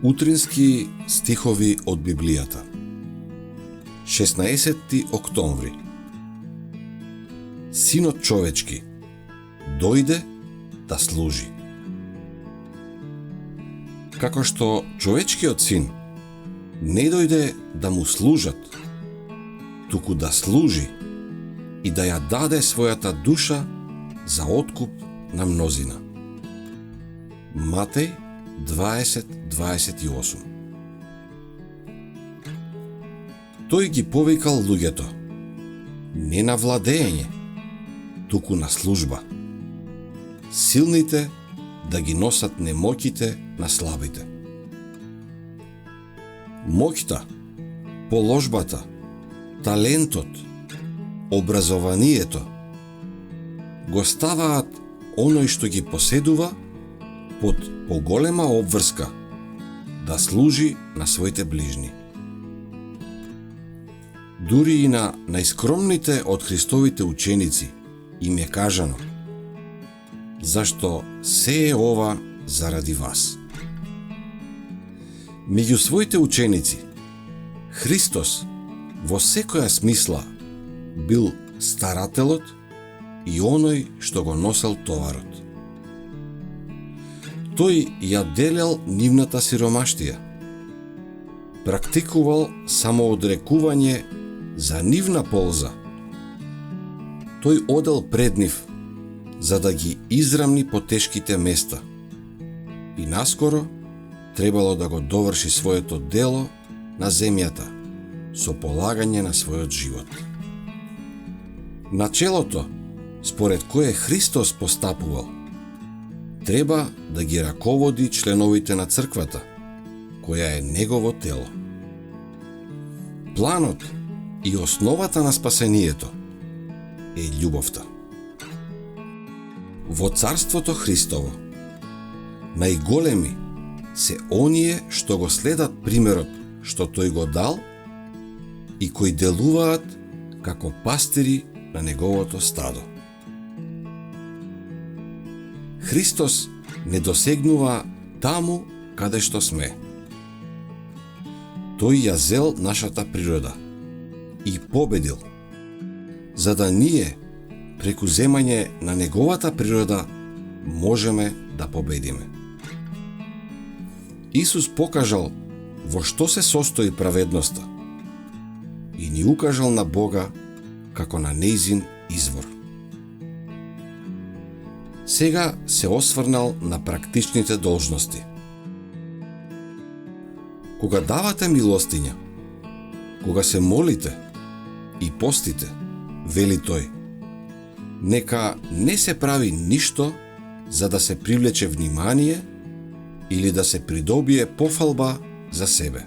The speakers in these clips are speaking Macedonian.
Утрински стихови од Библијата. 16 октомври. Синот човечки дојде да служи. Како што човечкиот син не дојде да му служат, туку да служи и да ја даде својата душа за откуп на мнозина. Матеј 20:28. Тој ги повикал луѓето не на владење, туку на служба. Силните да ги носат немоќите на слабите. Моќта, положбата, талентот, образованието го ставаат оној што ги поседува под поголема обврска да служи на своите ближни. Дури и на најскромните од Христовите ученици им е кажано: зашто се е ова заради вас. Меѓу своите ученици Христос во секоја смисла бил старателот и оној што го носел товарот. Тој ја делел нивната сиромаштија, практикувал самоодрекување за нивна полза. Тој одел пред нив за да ги израмни по тешките места и наскоро требало да го доврши своето дело на земјата со полагање на својот живот. Начелото, според кое Христос постапувал, треба да ги раководи членовите на црквата, која е негово тело. Планот и основата на спасението е љубовта. Во Царството Христово најголеми се оние што го следат примерот што тој го дал и кои делуваат како пастири на неговото стадо. Христос не досегнува таму каде што сме. Тој ја зел нашата природа и победил, за да ние, преку земање на неговата природа, можеме да победиме. Исус покажал во што се состои праведноста и ни укажал на Бога како на нејзин извор. Сега се осврнал на практичните должности. Кога давате милостиња, кога се молите и постите, вели тој, нека не се прави ништо за да се привлече внимание или да се придобие пофалба за себе.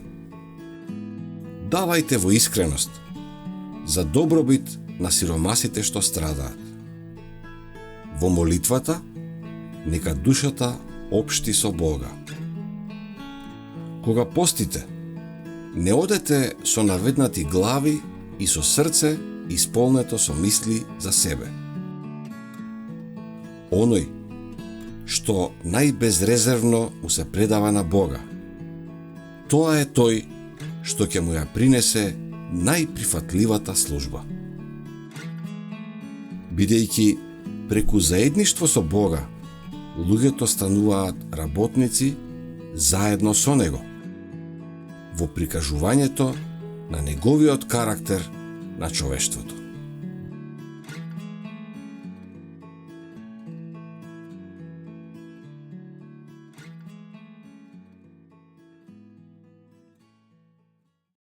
Давајте во искреност, за добробит на сиромасите што страдаат. Во молитвата, нека душата општи со Бога. Кога постите, не одете со наведнати глави и со срце исполнето со мисли за себе. Оној што најбезрезервно му се предава на Бога, тоа е тој што ќе му ја принесе најприфатливата служба. Бидејќи преку заедништво со Бога, луѓето стануваат работници заедно со Него, во прикажувањето на Неговиот карактер на човештвото.